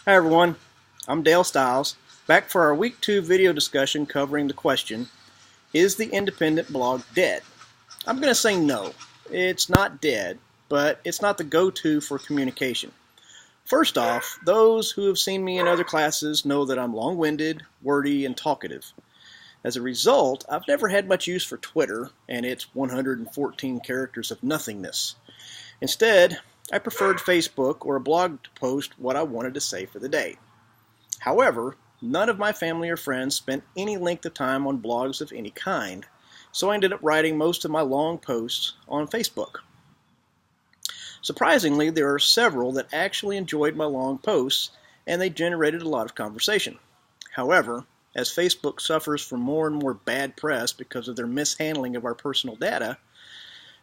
Hi everyone, I'm Dale Stiles, back for our Week 2 video discussion covering the question, is the independent blog dead? I'm going to say no, it's not dead, but it's not the go-to for communication. First off, those who have seen me in other classes know that I'm long-winded, wordy, and talkative. As a result, I've never had much use for Twitter and its 114 characters of nothingness. Instead, I preferred Facebook or a blog to post what I wanted to say for the day. However, none of my family or friends spent any length of time on blogs of any kind, so I ended up writing most of my long posts on Facebook. Surprisingly, there are several that actually enjoyed my long posts, and they generated a lot of conversation. However, as Facebook suffers from more and more bad press because of their mishandling of our personal data,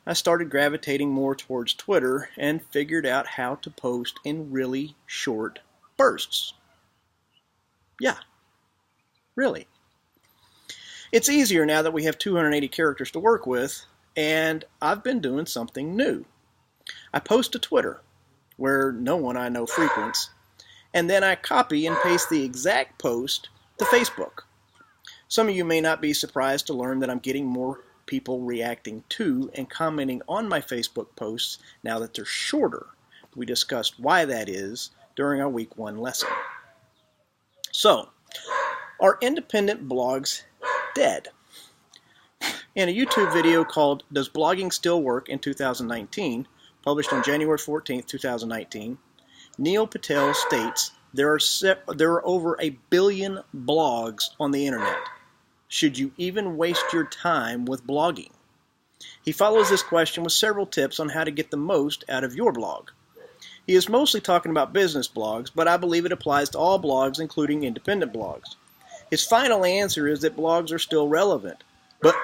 I started gravitating more towards Twitter and figured out how to post in really short bursts. Yeah, really. It's easier now that we have 280 characters to work with, and I've been doing something new. I post to Twitter, where no one I know frequents, and then I copy and paste the exact post to Facebook. Some of you may not be surprised to learn that I'm getting more people reacting to and commenting on my Facebook posts now that they're shorter. We discussed why that is during our Week 1 lesson. So, are independent blogs dead? In a YouTube video called Does Blogging Still Work in 2019, published on January 14, 2019, Neil Patel states there are over 1 billion blogs on the internet. Should you even waste your time with blogging? He follows this question with several tips on how to get the most out of your blog. He is mostly talking about business blogs, but I believe it applies to all blogs, including independent blogs. His final answer is that blogs are still relevant, but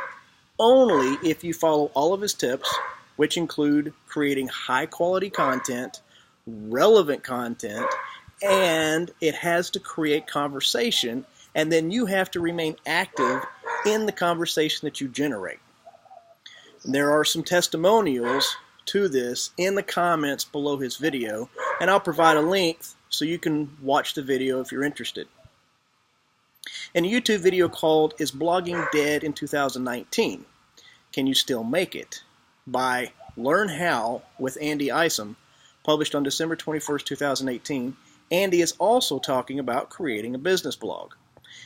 only if you follow all of his tips, which include creating high-quality content, relevant content, and it has to create conversation, and then you have to remain active in the conversation that you generate. And there are some testimonials to this in the comments below his video, and I'll provide a link so you can watch the video if you're interested. In a YouTube video called Is Blogging Dead in 2019? Can You Still Make It? By Learn How with Andy Isom, published on December 21st, 2018, Andy is also talking about creating a business blog.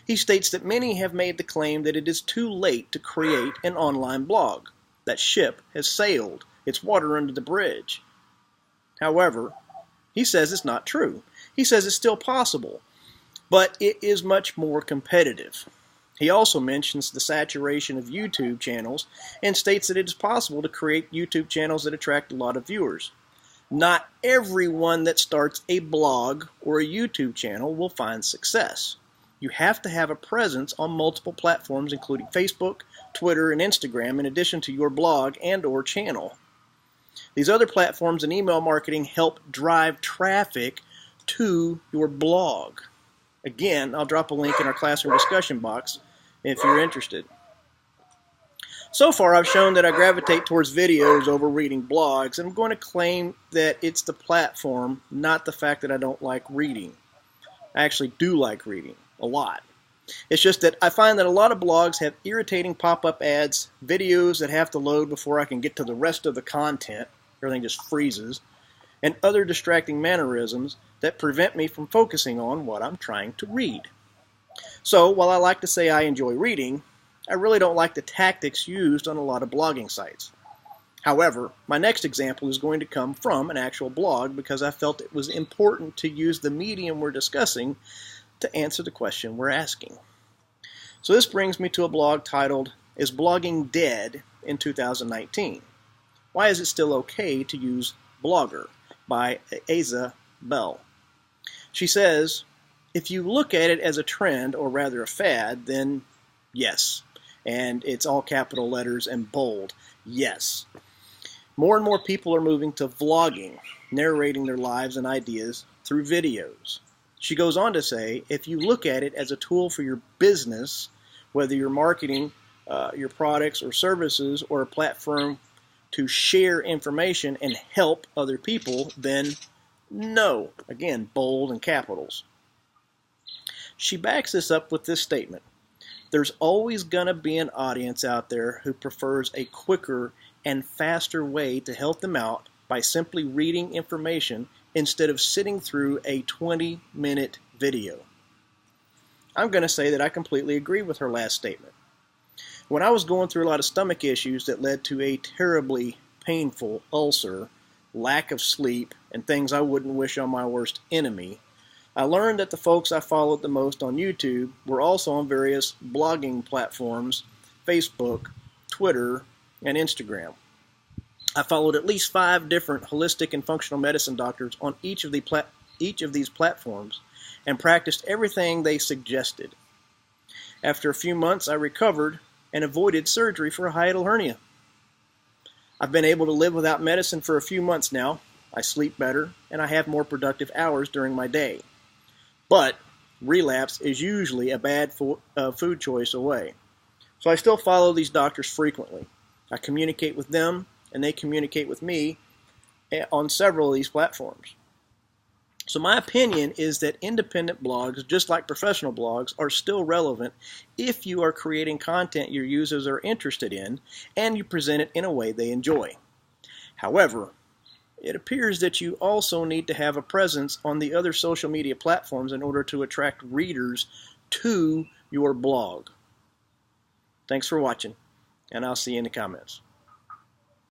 He states that many have made the claim that it is too late to create an online blog. That ship has sailed. It's water under the bridge. However, he says it's not true. He says it's still possible, but it is much more competitive. He also mentions the saturation of YouTube channels and states that it is possible to create YouTube channels that attract a lot of viewers. Not everyone that starts a blog or a YouTube channel will find success. You have to have a presence on multiple platforms, including Facebook, Twitter, and Instagram, in addition to your blog and or channel. These other platforms and email marketing help drive traffic to your blog. Again, I'll drop a link in our classroom discussion box if you're interested. So far, I've shown that I gravitate towards videos over reading blogs, and I'm going to claim that it's the platform, not the fact that I don't like reading. I actually do like reading a lot. It's just that I find that a lot of blogs have irritating pop-up ads, videos that have to load before I can get to the rest of the content, everything just freezes, and other distracting mannerisms that prevent me from focusing on what I'm trying to read. So, while I like to say I enjoy reading, I really don't like the tactics used on a lot of blogging sites. However, my next example is going to come from an actual blog because I felt it was important to use the medium we're discussing to answer the question we're asking. So this brings me to a blog titled, Is Blogging Dead in 2019? Why is it still okay to use Blogger? By Asa Bell. She says, if you look at it as a trend, or rather a fad, then yes. And it's all capital letters and bold. Yes. More and more people are moving to vlogging, narrating their lives and ideas through videos. She goes on to say, if you look at it as a tool for your business, whether you're marketing your products or services, or a platform to share information and help other people, then No. Again, bold and capitals. She backs this up with this statement. There's always going to be an audience out there who prefers a quicker and faster way to help them out by simply reading information instead of sitting through a 20-minute video. I'm going to say that I completely agree with her last statement. When I was going through a lot of stomach issues that led to a terribly painful ulcer, lack of sleep, and things I wouldn't wish on my worst enemy, I learned that the folks I followed the most on YouTube were also on various blogging platforms, Facebook, Twitter, and Instagram. I followed at least 5 different holistic and functional medicine doctors on each of these platforms and practiced everything they suggested. After a few months, I recovered and avoided surgery for a hiatal hernia. I've been able to live without medicine for a few months now. I sleep better, and I have more productive hours during my day. But relapse is usually a bad food choice away. So I still follow these doctors frequently. I communicate with them, and they communicate with me on several of these platforms. So my opinion is that independent blogs, just like professional blogs, are still relevant if you are creating content your users are interested in and you present it in a way they enjoy. However, it appears that you also need to have a presence on the other social media platforms in order to attract readers to your blog. Thanks for watching, and I'll see you in the comments.